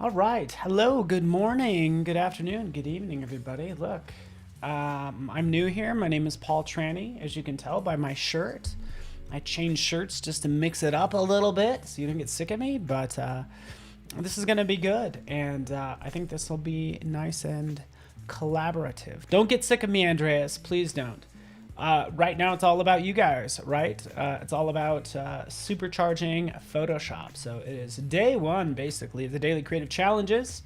All right. Hello, good morning, good afternoon, good evening, everybody. Look, I'm new here. My name is Paul Tranny, as you can tell by my shirt. I changed shirts just to mix it up a little bit so you don't get sick of me, but this is going to be good. And I think this will be nice and collaborative. Don't get sick of me, Andreas. Please don't. Right now, it's all about you guys, right? It's all about supercharging Photoshop. So it is day one, basically, of the daily creative challenges,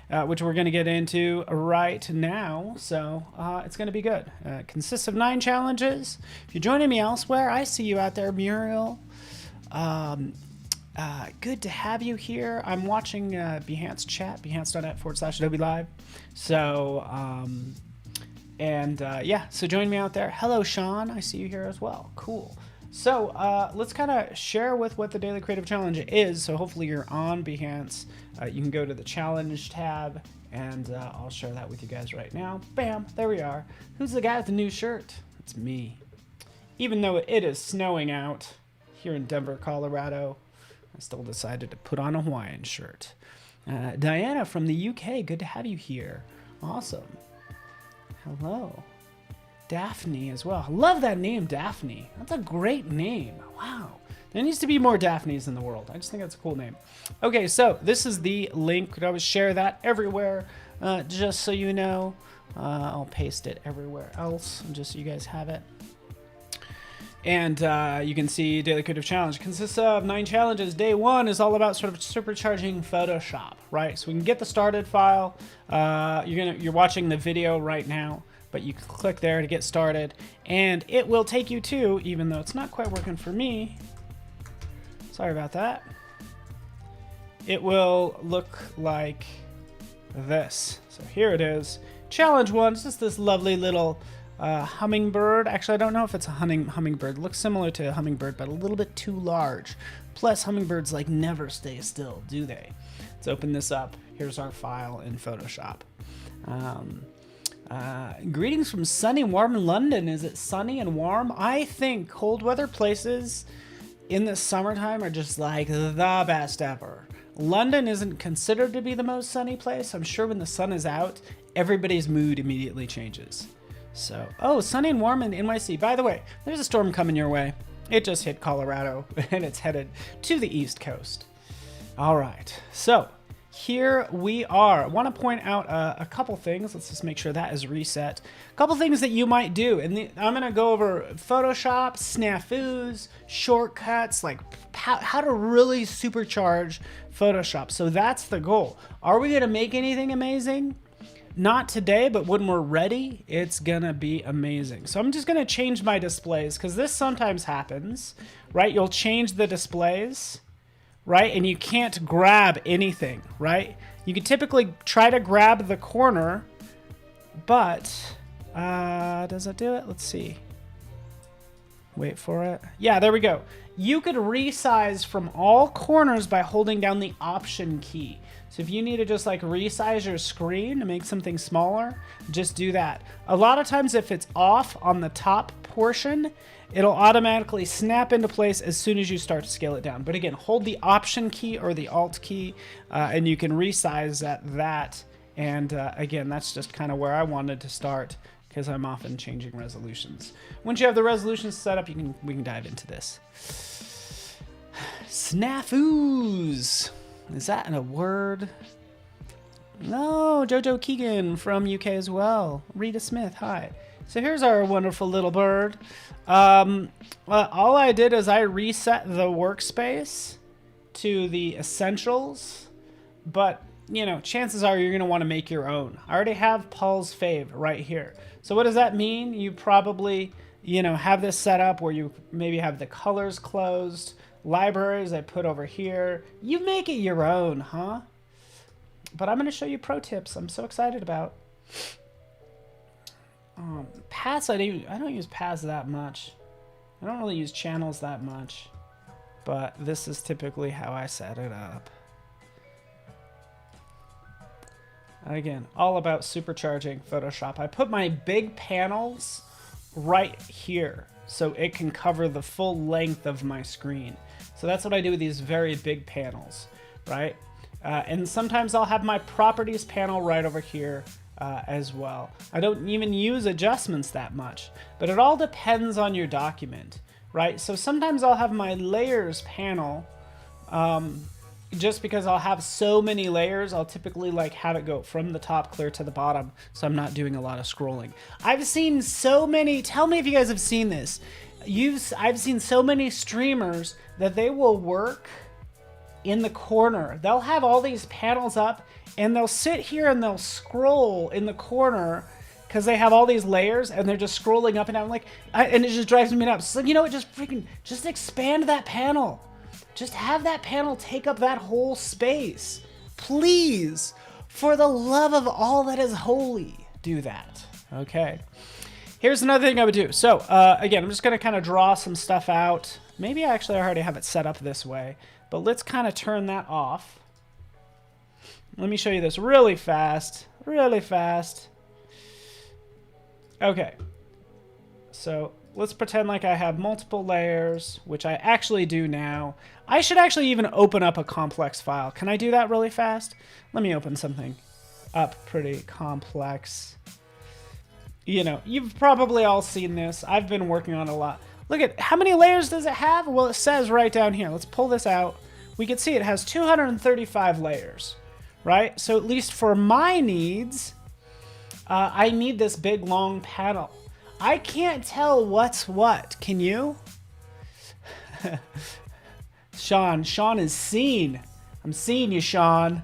which we're going to get into right now. So it's going to be good. It consists of 9 challenges. If you're joining me elsewhere, I see you out there, Muriel. Good to have you here. I'm watching Behance chat, behance.net/Adobe Live. So, yeah, so join me out there. Hello, Sean. I see you here as well. Cool. So let's kind of share with what the Daily Creative Challenge is. So hopefully you're on Behance. You can go to the Challenge tab, and I'll share that with you guys right now. Bam, there we are. Who's the guy with the new shirt? It's me. Even though it is snowing out here in Denver, Colorado, I still decided to put on a Hawaiian shirt. Diana from the UK, good to have you here. Awesome. Hello. Daphne as well. I love that name, Daphne. That's a great name. Wow. There needs to be more Daphnes in the world. I just think that's a cool name. Okay, so this is the link. Could always share that everywhere, just so you know. I'll paste it everywhere else, just so you guys have it. And you can see Daily Creative Challenge consists of 9 challenges. Day 1 is all about sort of supercharging Photoshop, right? So we can get the started file. You're watching the video right now, but you can click there to get started, and it will take you to, even though it's not quite working for me, sorry about that, it will look like this. So here it is. Challenge 1, it's just this lovely little hummingbird. Actually, I don't know if it's a hummingbird. It looks similar to a hummingbird, but a little bit too large. Plus, hummingbirds like never stay still, do they? Let's open this up. Here's our file in Photoshop. Greetings from sunny and warm London. Is it sunny and warm? I think cold weather places in the summertime are just like the best ever. London isn't considered to be the most sunny place. I'm sure when the sun is out, everybody's mood immediately changes. So, oh, sunny and warm in NYC. By the way, there's a storm coming your way. It just hit Colorado, and it's headed to the East Coast. All right, so here we are. I want to point out a couple things. Let's just make sure that is reset. A couple things that you might do. And I'm going to go over Photoshop, snafus, shortcuts, like how to really supercharge Photoshop. So that's the goal. Are we going to make anything amazing? Not today, but when we're ready, it's gonna be amazing. So I'm just gonna change my displays, because this sometimes happens, right? You'll change the displays, right? And you can't grab anything, right? You can typically try to grab the corner, but does it do it? Let's see. Wait for it. Yeah, there we go. You could resize from all corners by holding down the Option key. So if you need to just like resize your screen to make something smaller, just do that. A lot of times if it's off on the top portion, it'll automatically snap into place as soon as you start to scale it down. But again, hold the Option key or the Alt key, and you can resize that. And again, that's just kind of where I wanted to start, because I'm often changing resolutions. Once you have the resolutions set up, we can dive into this. Snafus. Is that in a word? No, Jojo Keegan from UK as well. Rita Smith, hi. So here's our wonderful little bird. Well, all I did is I reset the workspace to the essentials, but you know, chances are you're gonna want to make your own. I already have Paul's fave right here. So what does that mean? You probably, you know, have this set up where you maybe have the colors closed. Libraries I put over here. You make it your own, huh? But I'm going to show you pro tips I'm so excited about. Paths, I don't use paths that much. I don't really use channels that much. But this is typically how I set it up. Again, all about supercharging Photoshop. I put my big panels right here so it can cover the full length of my screen. So that's what I do with these very big panels, right? And sometimes I'll have my properties panel right over here as well. I don't even use adjustments that much, but it all depends on your document, right? So sometimes I'll have my layers panel, just because I'll have so many layers, I'll typically like have it go from the top clear to the bottom, so I'm not doing a lot of scrolling. I've seen so many, tell me if you guys have seen this. I've seen so many streamers that they will work in the corner. They'll have all these panels up and they'll sit here and they'll scroll in the corner because they have all these layers and they're just scrolling up and down and it just drives me nuts. So you know what, just expand that panel. Just have that panel take up that whole space. Please, for the love of all that is holy, do that. Okay. Here's another thing I would do. So again, I'm just going to kind of draw some stuff out. Maybe actually I already have it set up this way, but let's kind of turn that off. Let me show you this really fast, really fast. Okay. So let's pretend like I have multiple layers, which I actually do now. I should actually even open up a complex file. Can I do that really fast? Let me open something up pretty complex. You know, you've probably all seen this. I've been working on it a lot. Look at how many layers does it have? Well, it says right down here. Let's pull this out. We can see it has 235 layers, right? So at least for my needs, I need this big long panel. I can't tell what's what. Can you? Sean is seen. I'm seeing you, Sean.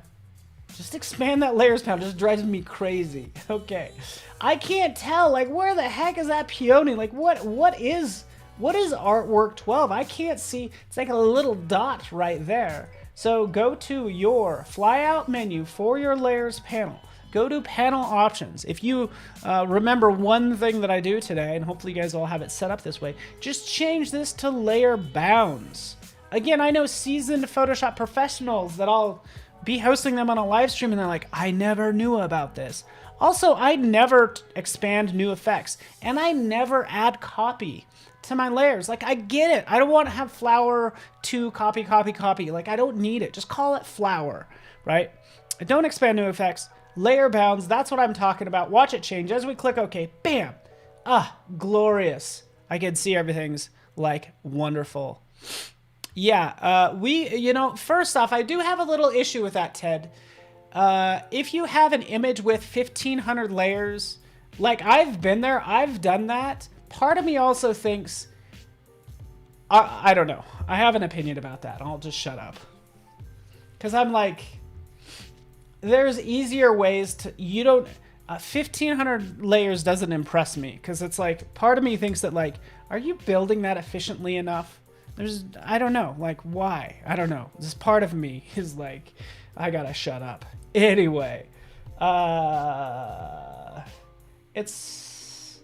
Just expand that layers panel. Just drives me crazy. Okay. I can't tell, like, where the heck is that peony? Like, what is artwork 12? I can't see. It's like a little dot right there. So go to your flyout menu for your layers panel. Go to panel options. If you remember one thing that I do today, and hopefully you guys all have it set up this way, just change this to layer bounds. Again, I know seasoned Photoshop professionals that I'll be hosting them on a live stream and they're like, I never knew about this. Also, I never expand new effects and I never add copy to my layers. Like, I get it. I don't want to have flower to copy. Like, I don't need it. Just call it flower, right? I don't expand new effects. Layer bounds, that's what I'm talking about. Watch it change as we click OK. Bam! Ah, glorious. I can see everything's like wonderful. Yeah, first off, I do have a little issue with that, Ted. If you have an image with 1,500 layers, like I've been there, I've done that. Part of me also thinks, I don't know. I have an opinion about that. I'll just shut up. Because I'm like, there's easier ways to, 1,500 layers doesn't impress me. Because it's like, part of me thinks that like, are you building that efficiently enough? I don't know, like why? I don't know. This part of me is like, I gotta shut up. Anyway, it's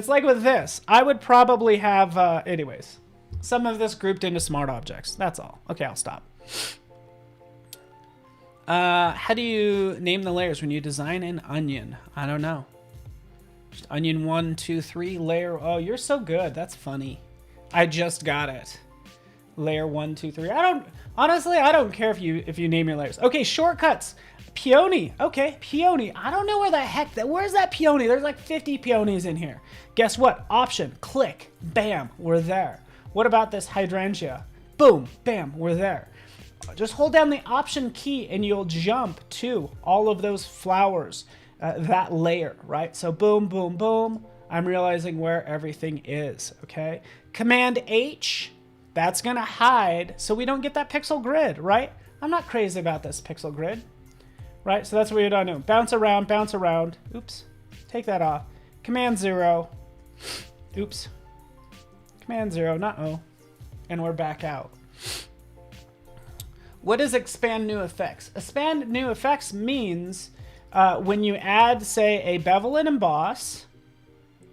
like with this. I would probably have, anyways, some of this grouped into smart objects. That's all. Okay, I'll stop. How do you name the layers when you design an onion? I don't know. Just onion 1, 2, 3 layer. Oh, you're so good. That's funny. I just got it. Layer 1, 2, 3. Honestly, I don't care if you name your layers. Okay, shortcuts. Peony. Okay, peony. I don't know where the heck where's that peony? There's like 50 peonies in here. Guess what? Option. Click. Bam. We're there. What about this hydrangea? Boom. Bam. We're there. Just hold down the option key and you'll jump to all of those flowers, that layer, right? So boom, boom, boom. I'm realizing where everything is, okay? Command H. That's going to hide so we don't get that pixel grid, right? I'm not crazy about this pixel grid, right? So that's what you're done doing. Bounce around, bounce around. Oops. Take that off. Command 0. Oops. Command 0, not O. And we're back out. What is expand new effects? Expand new effects means when you add, say, a bevel and emboss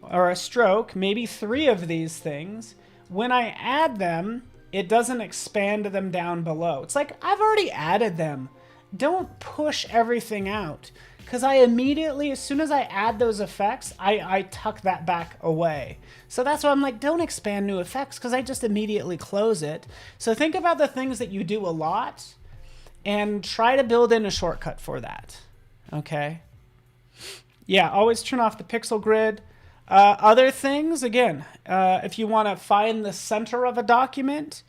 or a stroke, maybe 3 of these things, when I add them, it doesn't expand them down below. It's like, I've already added them. Don't push everything out. Because I immediately, as soon as I add those effects, I tuck that back away. So that's why I'm like, don't expand new effects, because I just immediately close it. So think about the things that you do a lot. and try to build in a shortcut for that. Okay. Yeah, always turn off the pixel grid. Other things, again, if you want to find the center of a document,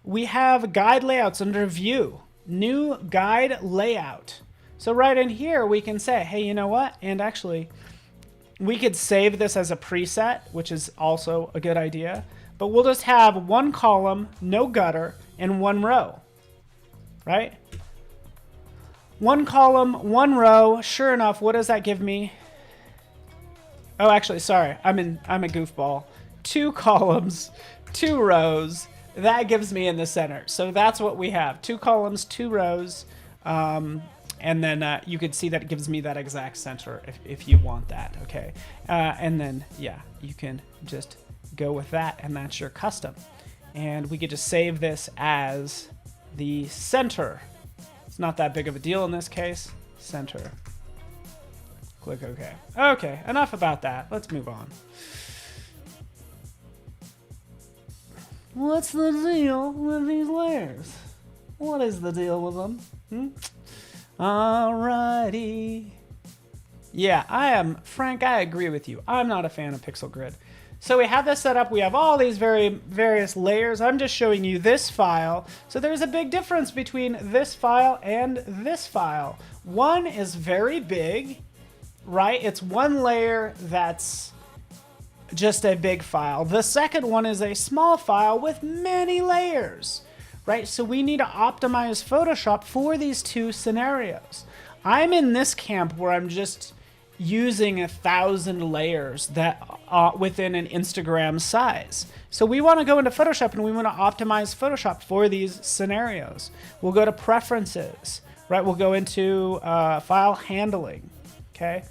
we have guide layouts under view, new guide layout. So right in here, we can say, hey, you know what? And actually, we could save this as a preset, which is also a good idea. But we'll just have one column, no gutter, and one row, right? One column, one row. Sure enough, what does that give me? Oh, actually, sorry, I'm a goofball. 2 columns, 2 rows. That gives me in the center. So that's what we have: 2 columns, 2 rows, and then you could see that it gives me that exact center if you want that. Okay, and then yeah, you can just go with that, and that's your custom. And we could just save this as the center. It's not that big of a deal in this case. Center. Click OK. Okay, enough about that. Let's move on. What's the deal with these layers? What is the deal with them? Alrighty. Yeah, Frank, I agree with you. I'm not a fan of pixel grid. So we have this set up. We have all these various layers. I'm just showing you this file. So there's a big difference between this file and this file. One is very big, right? It's one layer that's just a big file. The second one is a small file with many layers, right? So we need to optimize Photoshop for these two scenarios. I'm in this camp where I'm just using 1,000 layers that within an Instagram size. So we want to go into Photoshop and we want to optimize Photoshop for these scenarios. We'll go to preferences, right? We'll go into file handling, okay?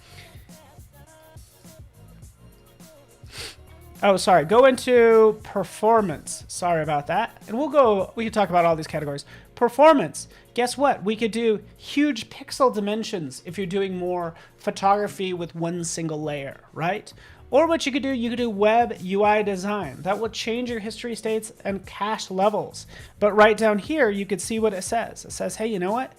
Oh, sorry, go into performance. Sorry about that. And we can talk about all these categories. Performance, guess what? We could do huge pixel dimensions if you're doing more photography with one single layer, right? Or what you could do web UI design. That will change your history states and cache levels. But right down here, you could see what it says. It says, hey, you know what?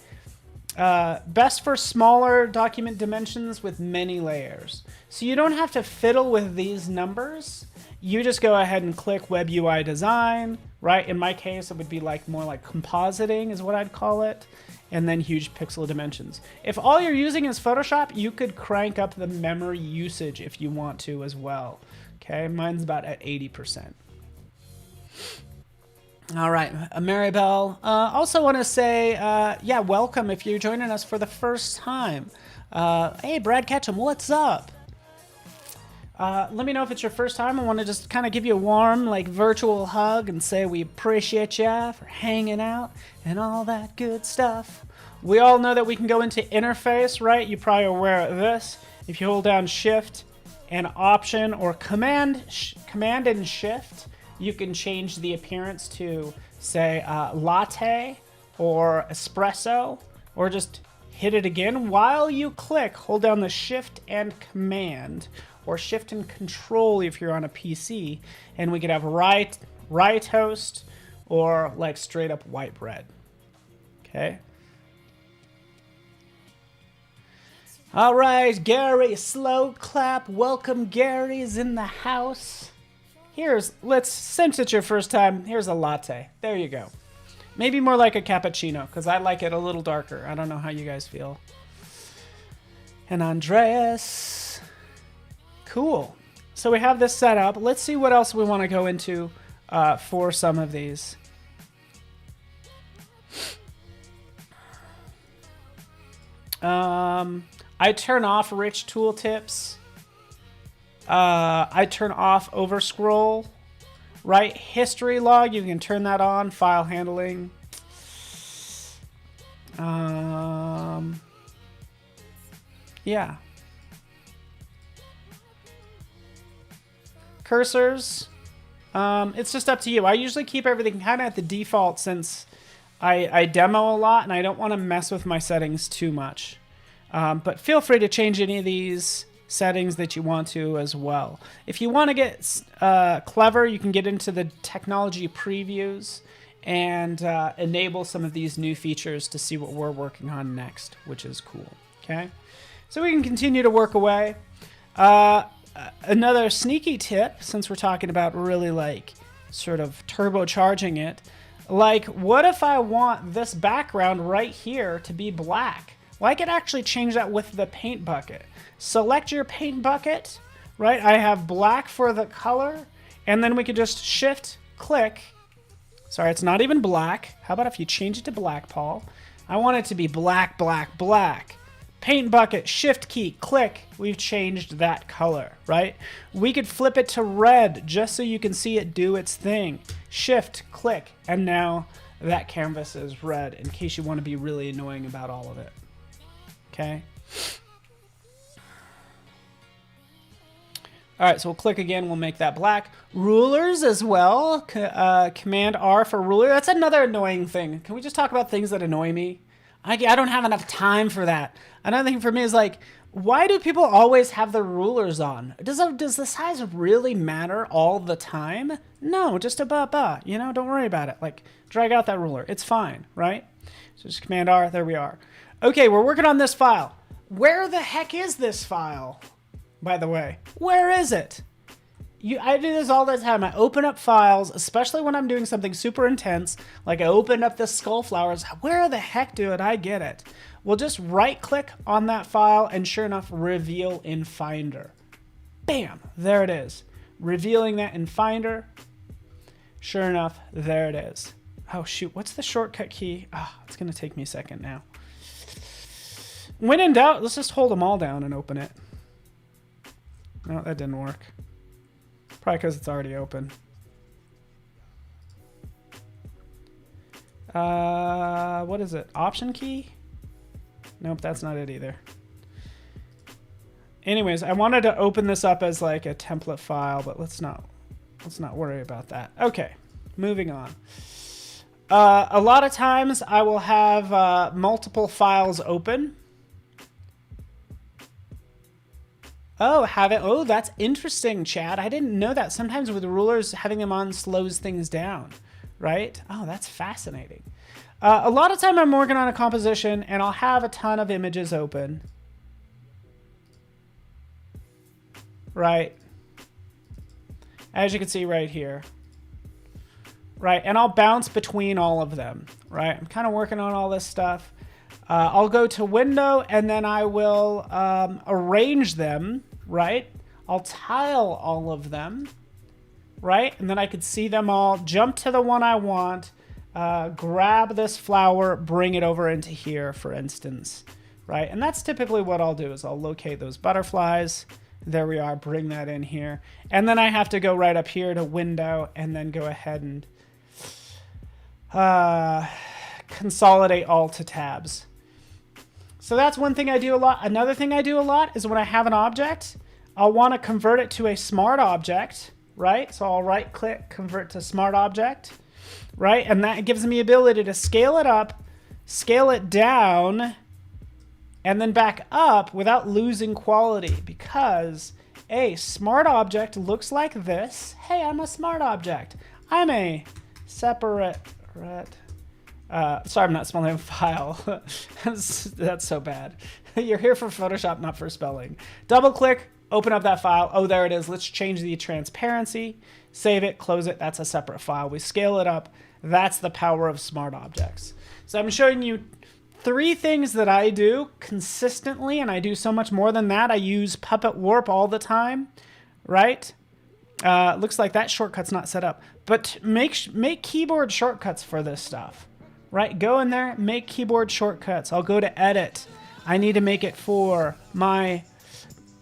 Best for smaller document dimensions with many layers. So you don't have to fiddle with these numbers. You just go ahead and click Web UI Design, right? In my case, it would be more like compositing is what I'd call it, and then huge pixel dimensions. If all you're using is Photoshop, you could crank up the memory usage if you want to as well. Okay, mine's about at 80%. All right, Maribel. Also want to say, yeah, welcome if you're joining us for the first time. Hey, Brad Ketchum, what's up? Let me know if it's your first time. I want to just kind of give you a warm, virtual hug and say we appreciate you for hanging out and all that good stuff. We all know that we can go into interface, right? You probably are aware of this. If you hold down Shift and Option or Command and Shift, you can change the appearance to, say, latte or espresso, or just hit it again. While you click, hold down the Shift and Command, or Shift and Control if you're on a PC, and we could have rye toast or straight up white bread. Okay. All right, Gary, slow clap. Welcome, Gary's in the house. Since it's your first time, here's a latte. There you go. Maybe more like a cappuccino, because I like it a little darker. I don't know how you guys feel. And Andreas. Cool. So we have this set up. Let's see what else we want to go into for some of these. I turn off rich tooltips. I turn off overscroll. Right, history log, you can turn that on. File handling. Yeah. Cursors, it's just up to you. I usually keep everything kind of at the default since I demo a lot and I don't want to mess with my settings too much. But feel free to change any of these settings that you want to as well. If you want to get clever, you can get into the technology previews and enable some of these new features to see what we're working on next, which is cool. Okay, so we can continue to work away. Another sneaky tip, since we're talking about really like sort of turbocharging it, like what if I want this background right here to be black? Well, I could actually change that with the paint bucket. Select your paint bucket, right? I have black for the color, and then we could just shift click. Sorry, it's not even black. How about if you change it to black, Paul? I want it to be black, black, black. Paint bucket, shift key, click. We've changed that color, right? We could flip it to red just so you can see it do its thing. Shift, click, and now that canvas is red in case you want to be really annoying about all of it. Okay. All right, so we'll click again. We'll make that black. Rulers as well. Command R for ruler. That's another annoying thing. Can we just talk about things that annoy me? I don't have enough time for that. Another thing for me is like, why do people always have their rulers on? Does the size really matter all the time? No, just you know, don't worry about it. Like, drag out that ruler. It's fine, right? So just Command R. There we are. Okay, we're working on this file. Where the heck is this file? By the way, where is it? I do this all the time. I open up files, especially when I'm doing something super intense, like I opened up the skull flowers. Where the heck did I get it? We'll just right click on that file and sure enough, reveal in Finder. Bam, there it is. Revealing that in Finder. Sure enough, there it is. Oh shoot, what's the shortcut key? It's gonna take me a second now. When in doubt, let's just hold them all down and open it. No, that didn't work. Probably because it's already open. What is it? Option key? Nope, that's not it either. Anyways, I wanted to open this up as like a template file, but let's not worry about that. Okay, moving on. A lot of times I will have multiple files open. Oh, that's interesting, Chad. I didn't know that. Sometimes with rulers, having them on slows things down, right? Oh, that's fascinating. A lot of time I'm working on a composition and I'll have a ton of images open. Right? As you can see right here. Right, and I'll bounce between all of them, right? I'm kind of working on all this stuff. I'll go to Window and then I will arrange them, right? I'll tile all of them, right? And then I could see them all, jump to the one I want, grab this flower, bring it over into here, for instance, right? And that's typically what I'll do is I'll locate those butterflies. There we are, bring that in here. And then I have to go right up here to Window and then go ahead and consolidate all to tabs. So that's one thing I do a lot. Another thing I do a lot is when I have an object, I'll want to convert it to a smart object, right? So I'll right click, convert to smart object, right? And that gives me the ability to scale it up, scale it down, and then back up without losing quality because a smart object looks like this. Hey, I'm a smart object. I'm a separate, sorry, I'm not spelling a file. That's so bad. You're here for Photoshop, not for spelling. Double click, open up that file. Oh, there it is. Let's change the transparency, save it, close it. That's a separate file. We scale it up. That's the power of smart objects. So I'm showing you 3 things that I do consistently, and I do so much more than that. I use Puppet Warp all the time, right? Looks like that shortcut's not set up. But make keyboard shortcuts for this stuff, right? Go in there, make keyboard shortcuts. I'll go to Edit. I need to make it for my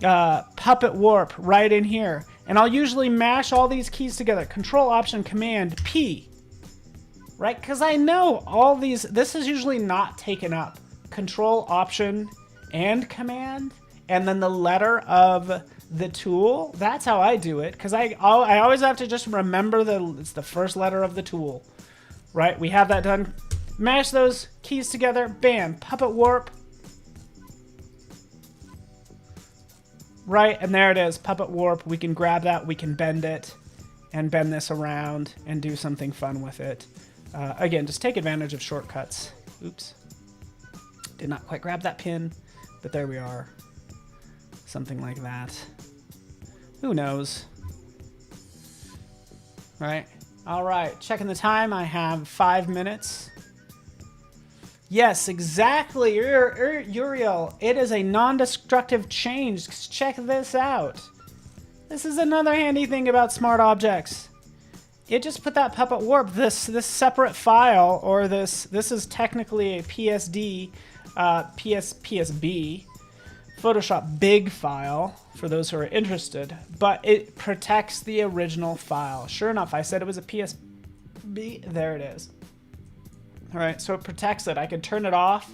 Puppet Warp right in here. And I'll usually mash all these keys together. Control, Option, Command, P. Right? Because I know all these, this is usually not taken up. Control, Option, and Command. And then the letter of the tool. That's how I do it. Because I always have to just remember it's the first letter of the tool. Right? We have that done. Mash those keys together. Bam. Puppet Warp. Right? And there it is. Puppet Warp. We can grab that. We can bend it. And bend this around. And do something fun with it. Again, just take advantage of shortcuts. Oops. Did not quite grab that pin, but there we are. Something like that. Who knows? Right? All right, checking the time. I have 5 minutes. Yes, exactly, Uriel. It is a non-destructive change. Check this out. This is another handy thing about smart objects. It just put that puppet warp, this separate file, or this is technically a PSD, PSB, Photoshop big file, for those who are interested, but it protects the original file. Sure enough, I said it was a PSB, there it is. All right, so it protects it. I can turn it off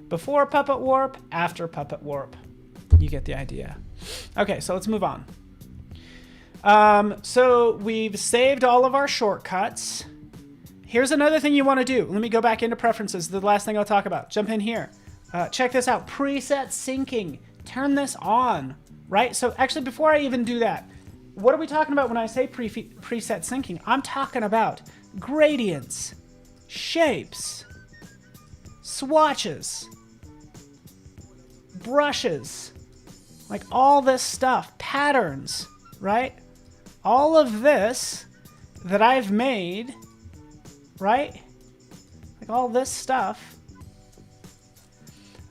before puppet warp, after puppet warp. You get the idea. Okay, so let's move on. So we've saved all of our shortcuts. Here's another thing you want to do. Let me go back into preferences. The last thing I'll talk about. Jump in here. Check this out. Preset syncing. Turn this on, right? So actually, before I even do that, what are we talking about when I say preset syncing? I'm talking about gradients, shapes, swatches, brushes, like all this stuff, patterns, right? All of this that I've made, right? Like all this stuff.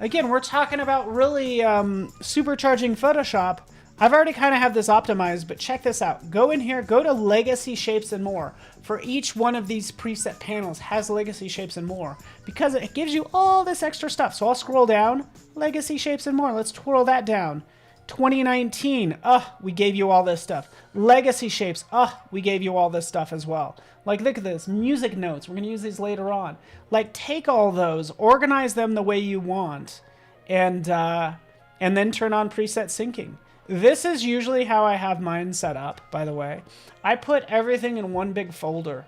Again, we're talking about really supercharging Photoshop. I've already kind of have this optimized, but check this out. Go in here, go to Legacy Shapes and More. For each one of these preset panels has Legacy Shapes and More because it gives you all this extra stuff. So I'll scroll down, Legacy Shapes and More. Let's twirl that down. 2019, we gave you all this stuff. Legacy Shapes, we gave you all this stuff as well. Like, look at this, music notes. We're gonna use these later on. Like, take all those, organize them the way you want, and then turn on preset syncing. This is usually how I have mine set up, by the way. I put everything in one big folder,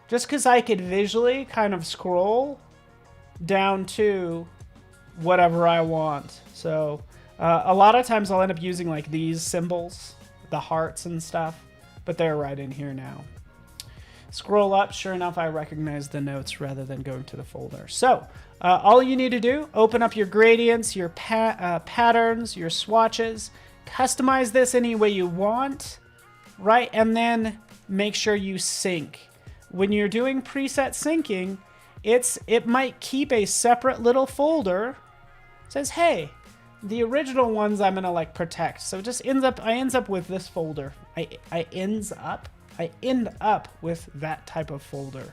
just because I could visually kind of scroll down to whatever I want. So a lot of times I'll end up using like these symbols, the hearts and stuff, but they're right in here now. Scroll up, sure enough, I recognize the notes rather than going to the folder. So all you need to do, open up your gradients, your patterns, your swatches, customize this any way you want, right? And then make sure you sync. When you're doing preset syncing, it might keep a separate little folder. It says, hey, the original ones I'm gonna like protect. So it just I ends up with this folder. I end up with that type of folder.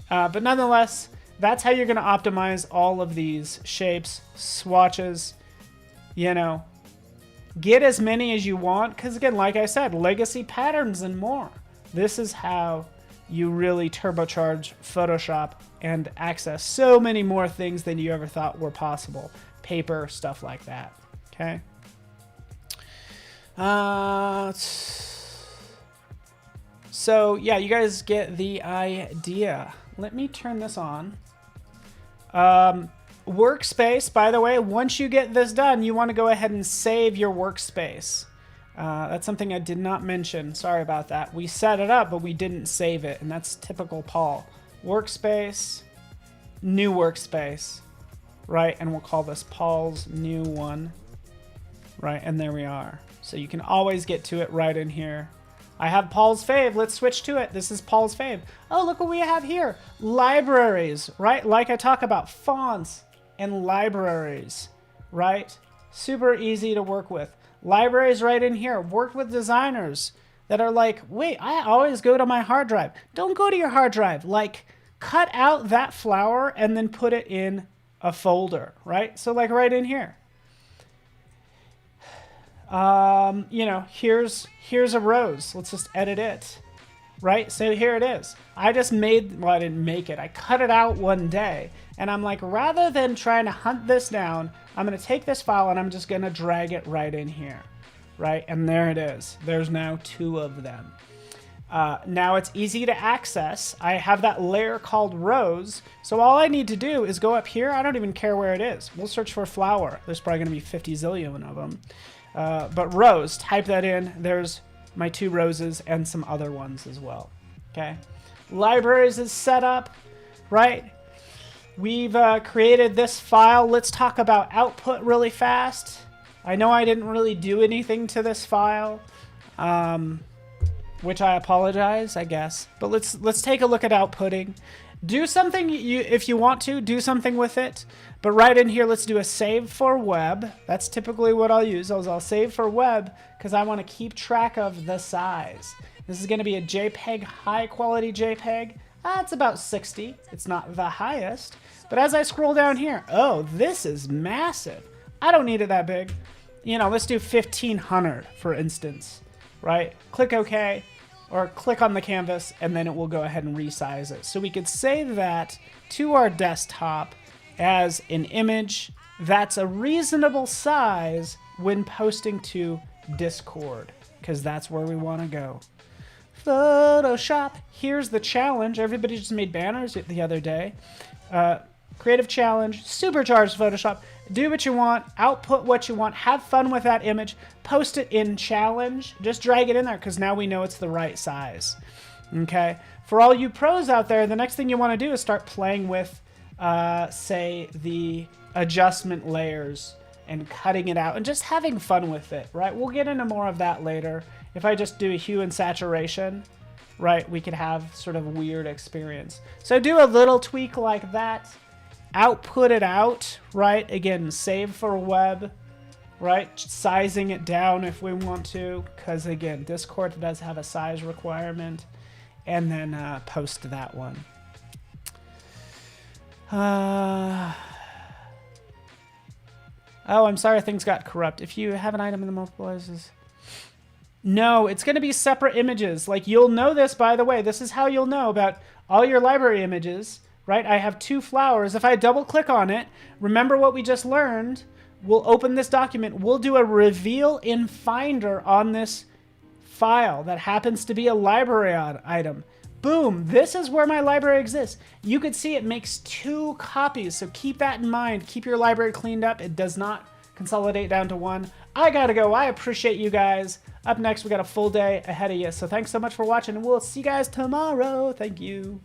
But nonetheless, that's how you're gonna optimize all of these shapes, swatches, you know, get as many as you want. Cause again, like I said, legacy patterns and more. This is how you really turbocharge Photoshop and access so many more things than you ever thought were possible. Paper, stuff like that, okay? So yeah, you guys get the idea. Let me turn this on. Workspace, by the way, once you get this done, you want to go ahead and save your workspace. That's something I did not mention. Sorry about that. We set it up, but we didn't save it, and that's typical Paul. Workspace, new workspace, right? And we'll call this Paul's new one, right? And there we are. So you can always get to it right in here. I have Paul's fave. Let's switch to it. This is Paul's fave. Oh, look what we have here. Libraries, right? Like I talk about, fonts and libraries, right? Super easy to work with. Libraries right in here. Worked with designers that are like, wait, I always go to my hard drive. Don't go to your hard drive. Like, cut out that flower and then put it in a folder, right? So like right in here. You know, here's a rose. Let's just edit it, right? So here it is. I just made, well, I didn't make it. I cut it out one day, and I'm like, rather than trying to hunt this down, I'm going to take this file and I'm just going to drag it right in here, right? And there it is. There's now 2 of them. Now it's easy to access. I have that layer called rose. So all I need to do is go up here. I don't even care where it is. We'll search for flower. There's probably going to be 50 zillion of them. But rose, type that in. There's my 2 roses and some other ones as well. Okay. libraries is set up, right? We've created this file. Let's talk about output really fast. I know I didn't really do anything to this file, which I apologize, I guess. But let's take a look at outputting. Do something, if you want to, do something with it. But right in here, let's do a save for web. That's typically what I'll use. I'll save for web because I want to keep track of the size. This is going to be a JPEG, high quality JPEG. It's about 60. It's not the highest. But as I scroll down here, oh, this is massive. I don't need it that big. You know, let's do 1500, for instance, right? Click OK, or click on the canvas, and then it will go ahead and resize it. So we could save that to our desktop as an image that's a reasonable size when posting to Discord, because that's where we want to go. Photoshop. Here's the challenge. Everybody just made banners the other day. Creative challenge, supercharged Photoshop. Do what you want, output what you want, have fun with that image, post it in challenge. Just drag it in there because now we know it's the right size. Okay. For all you pros out there, the next thing you want to do is start playing with, say, the adjustment layers and cutting it out and just having fun with it, right? We'll get into more of that later. If I just do a hue and saturation, right, we could have sort of a weird experience. So do a little tweak like that. Output it out, right? Again, save for web, right? Sizing it down if we want to, because again, Discord does have a size requirement. And then post that one. Oh, I'm sorry things got corrupt. If you have an item in the multipliers... No, it's going to be separate images. Like, you'll know this, by the way. This is how you'll know about all your library images, right? I have 2 flowers. If I double click on it, remember what we just learned. We'll open this document. We'll do a reveal in Finder on this file that happens to be a library item. Boom, this is where my library exists. You could see it makes 2 copies, so keep that in mind. Keep your library cleaned up. It does not consolidate down to 1. I gotta go. I appreciate you guys. Up next, we got a full day ahead of you. So thanks so much for watching, and we'll see you guys tomorrow. Thank you.